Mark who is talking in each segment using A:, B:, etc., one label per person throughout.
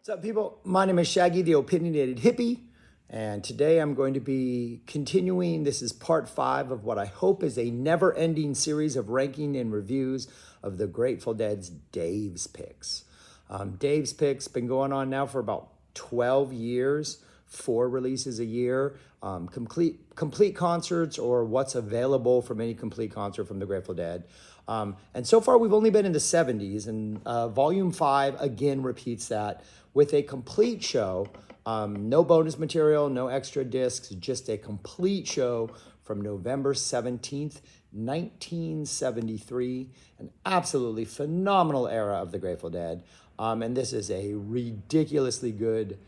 A: What's up, people? My name is Shaggy, the opinionated hippie, and today I'm going to be continuing. This is part 5 of what I hope is a never-ending series of ranking and reviews of the Grateful Dead's Dave's Picks. Dave's Picks been going on now for about 12 years, 4 releases a year, complete concerts or what's available from any complete concert from the Grateful Dead. And so far, we've only been in the 70s, and Volume 5 again repeats that with a complete show, no bonus material, no extra discs, just a complete show from November 17th, 1973, an absolutely phenomenal era of the Grateful Dead. And this is a ridiculously good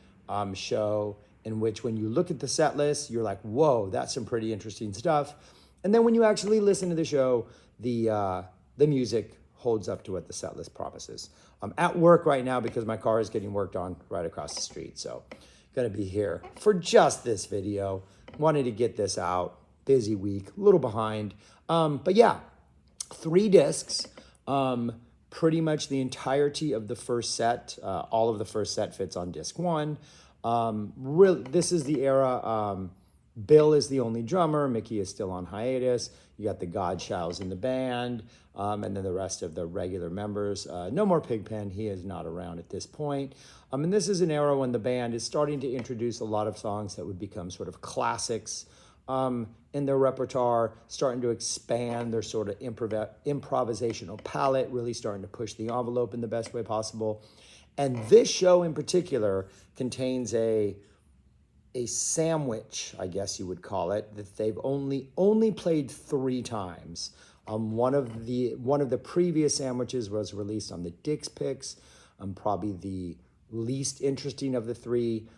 A: show in which when you look at the set list, you're like, whoa, that's some pretty interesting stuff. And then when you actually listen to the show, the music holds up to what the set list promises. I'm at work right now because my car is getting worked on right across the street. So gonna be here for just this video. Wanted to get this out. Busy week, a little behind. But yeah, 3 discs. Pretty much the entirety of the first set. All of the first set fits on disc 1. This is the era. Bill is the only drummer. Mickey is still on hiatus. You got the Godshalls in the band, and then the rest of the regular members. No more Pigpen. He is not around at this point. And this is an era when the band is starting to introduce a lot of songs that would become sort of classics in their repertoire, starting to expand their sort of improvisational palette, really starting to push the envelope in the best way possible. And this show in particular contains a sandwich, I guess you would call it, that they've only played 3 times. One of the previous sandwiches was released on the Dick's Picks, probably the least interesting of the 3.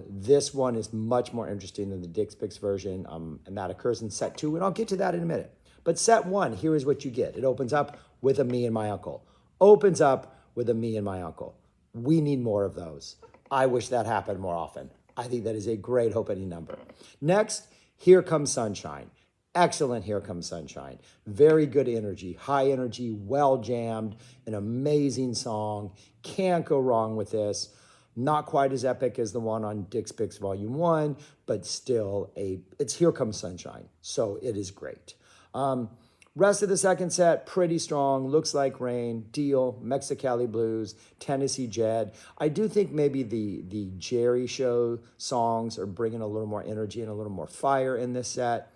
A: This one is much more interesting than the Dick's Picks version, and that occurs in set 2, and I'll get to that in a minute. But set 1, here is what you get. It opens up with a Me and My Uncle. Opens up with a Me and My Uncle. We need more of those. I wish that happened more often. I think that is a great opening number. Next, Here Comes Sunshine. Excellent Here Comes Sunshine. Very good energy, high energy, well jammed, an amazing song. Can't go wrong with this. Not quite as epic as the one on Dick's Picks Volume 1, but still it's Here Comes Sunshine. So it is great. Rest of the second set, pretty strong. Looks Like Rain, Deal, Mexicali Blues, Tennessee Jed. I do think maybe the Jerry Show songs are bringing a little more energy and a little more fire in this set.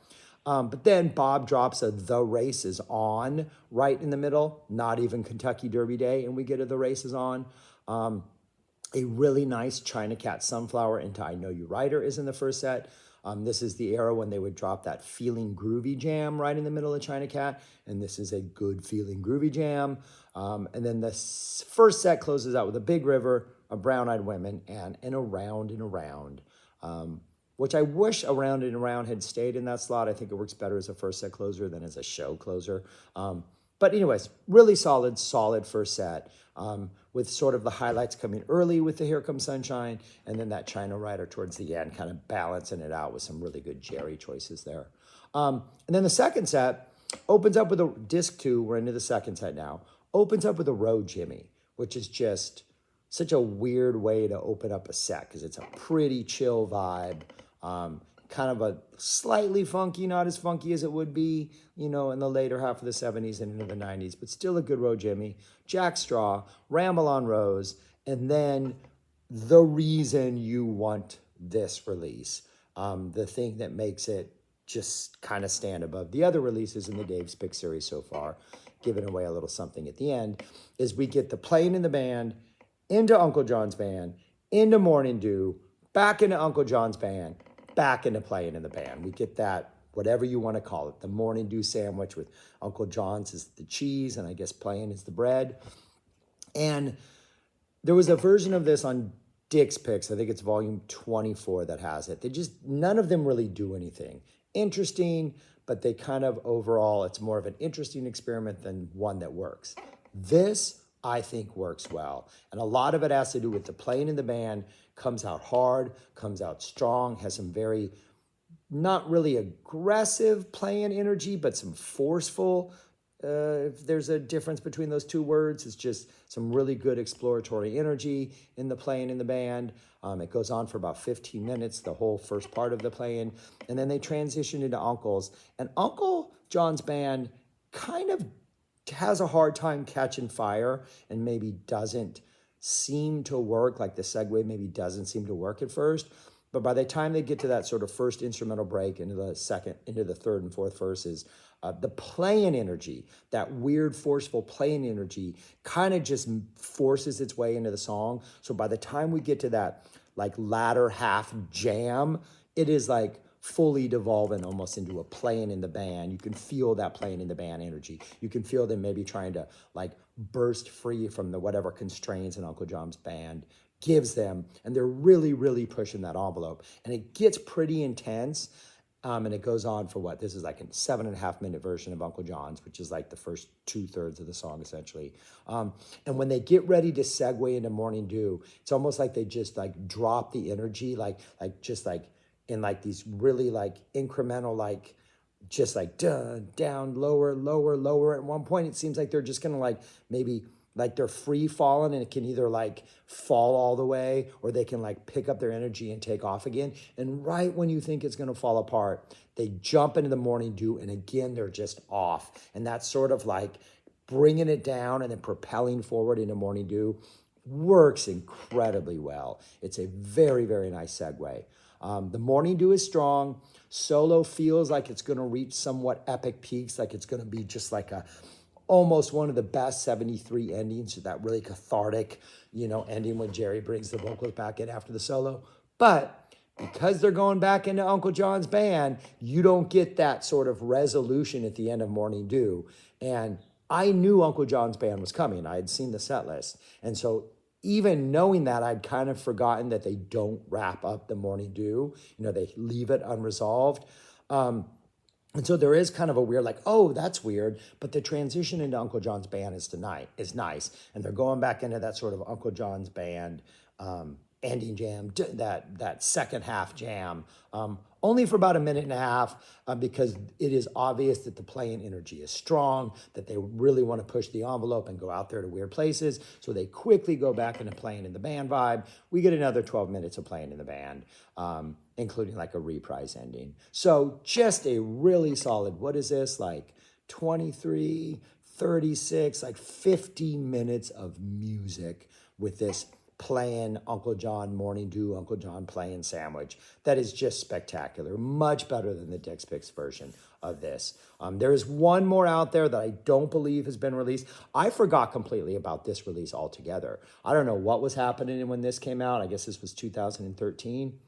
A: But then Bob drops a The Race Is On right in the middle. Not even Kentucky Derby Day, and we get a The Race Is On. A really nice China Cat Sunflower into I Know You Rider is in the first set. This is the era when they would drop that Feeling Groovy jam right in the middle of China Cat, and this is a good Feeling Groovy jam. And then the first set closes out with a Big River, a Brown Eyed Women, and an Around and Around, which I wish Around and Around had stayed in that slot. I think it works better as a first set closer than as a show closer. But anyways, really solid first set, with sort of the highlights coming early with the Here Comes Sunshine, and then that China Rider towards the end, kind of balancing it out with some really good Jerry choices there. And then the second set opens up with a disc 2. We're into the second set now. Opens up with a Road Jimmy, which is just such a weird way to open up a set because it's a pretty chill vibe. Kind of a slightly funky, not as funky as it would be, in the later half of the 70s and into the 90s, but still a good Road Jimmy. Jack Straw, Ramble on Rose, and then the reason you want this release, the thing that makes it just kind of stand above the other releases in the Dave's Pick series so far, giving away a little something at the end, is we get the Playing in the Band, into Uncle John's Band, into Morning Dew, back into Uncle John's Band, back into Playing in the Band. We get that, whatever you want to call it, the Morning Dew sandwich with Uncle John's is the cheese, and I guess Playing is the bread. And there was a version of this on Dick's Picks, I think it's volume 24 that has it. None of them really do anything interesting, but they kind of overall, it's more of an interesting experiment than one that works. This, I think, works well. And a lot of it has to do with the Playing in the Band, comes out hard, comes out strong, has some very, not really aggressive playing energy, but some forceful if there's a difference between those two words. It's just some really good exploratory energy in the playing in the band. It goes on for about 15 minutes, the whole first part of the playing. And then they transition into Uncle's. And Uncle John's band kind of has a hard time catching fire and maybe doesn't seem to work, like the segue maybe doesn't seem to work at first. But by the time they get to that sort of first instrumental break into the third and fourth verses, the playing energy, that weird, forceful playing energy, kind of just forces its way into the song. So by the time we get to that like latter half jam, it is like fully devolving almost into a playing in the band. You can feel that playing in the band energy. You can feel them maybe trying to like burst free from the whatever constraints in Uncle John's band gives them, and they're really, really pushing that envelope. And it gets pretty intense, and it goes on for what? This is like a 7.5-minute version of Uncle John's, which is like the first 2/3 of the song, essentially. And when they get ready to segue into Morning Dew, it's almost like they just like drop the energy, like just like in like these really like incremental, like just like down, lower, lower, lower. At one point, it seems like they're just gonna like maybe like they're free falling, and it can either like fall all the way or they can like pick up their energy and take off again. And right when you think it's gonna fall apart, they jump into the Morning Dew, and again, they're just off. And that's sort of like bringing it down and then propelling forward into Morning Dew works incredibly well. It's a very, very nice segue. The Morning Dew is strong. Solo feels like it's going to reach somewhat epic peaks, like it's going to be just like a almost one of the best 73 endings, that really cathartic, ending when Jerry brings the vocals back in after the solo. But because they're going back into Uncle John's band, you don't get that sort of resolution at the end of Morning Dew. And I knew Uncle John's band was coming. I had seen the set list. And so even knowing that, I'd kind of forgotten that they don't wrap up the Morning Dew. They leave it unresolved. And so there is kind of a weird, like, oh, that's weird. But the transition into Uncle John's band is nice. And they're going back into that sort of Uncle John's band ending jam, that second half jam, only for about 1.5 minutes, because it is obvious that the playing energy is strong, that they really want to push the envelope and go out there to weird places. So they quickly go back into playing in the band vibe. We get another 12 minutes of playing in the band, including like a reprise ending. So just a really solid, what is this, like 23, 36, like 15 minutes of music with this playing Uncle John Morning Dew, Uncle John playing sandwich. That is just spectacular. Much better than the Dix Picks version of this. There is one more out there that I don't believe has been released. I forgot completely about this release altogether. I don't know what was happening when this came out. I guess this was 2013.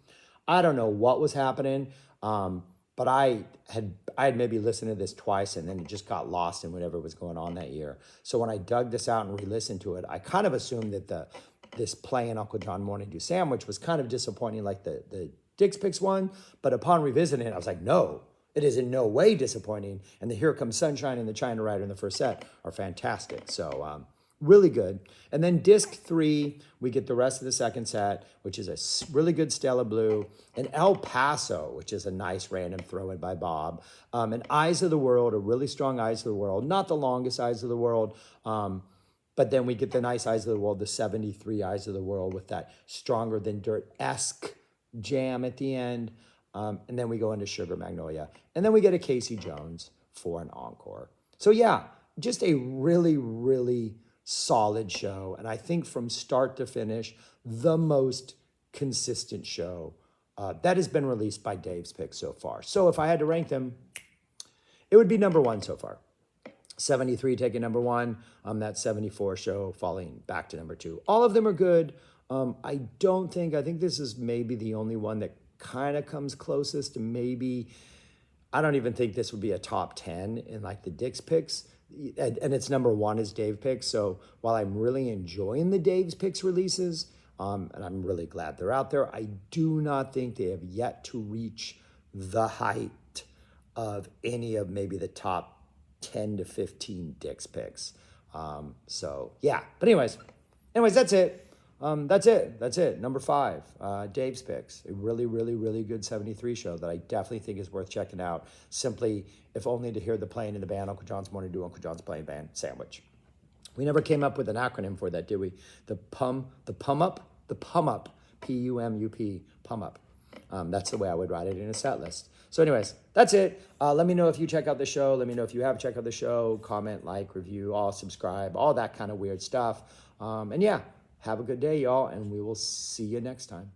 A: I don't know what was happening. But I had maybe listened to this twice, and then it just got lost in whatever was going on that year. So when I dug this out and re-listened to it, I kind of assumed that this playing Uncle John Morning Dew sandwich was kind of disappointing like the Dix Picks one. But upon revisiting it, I was like, no, it is in no way disappointing. And the Here Comes Sunshine and the China Rider in the first set are fantastic. So really good. And then disc 3, we get the rest of the second set, which is a really good Stella Blue, and El Paso, which is a nice random throw-in by Bob, and Eyes of the World, a really strong Eyes of the World, not the longest Eyes of the World, but then we get the nice Eyes of the World, the 73 Eyes of the World with that Stronger Than Dirt-esque jam at the end. And then we go into Sugar Magnolia. And then we get a Casey Jones for an encore. So yeah, just a really, really solid show. And I think from start to finish, the most consistent show that has been released by Dave's Picks so far. So if I had to rank them, it would be number 1 so far. 73 taking number 1, that 74 show falling back to number 2. All of them are good. I think this is maybe the only one that kind of comes closest to maybe, I don't even think this would be a top 10 in like the Dix Picks. And its number 1 is Dave Picks. So while I'm really enjoying the Dave's Picks releases, and I'm really glad they're out there, I do not think they have yet to reach the height of any of maybe the top 10 to 15 Dix Picks. So yeah, but anyways, that's it. That's it. That's it. Number 5, Dave's Picks. A really, really, really good 73 show that I definitely think is worth checking out. Simply, if only to hear the playing in the band, Uncle John's Morning Do, Uncle John's Playing Band sandwich. We never came up with an acronym for that, did we? The PUM up, P-U-M-U-P, PUM up. That's the way I would write it in a set list. So anyways, that's it. Let me know if you check out the show. Let me know if you have checked out the show. Comment, like, review, all subscribe, all that kind of weird stuff. And yeah, have a good day, y'all, and we will see you next time.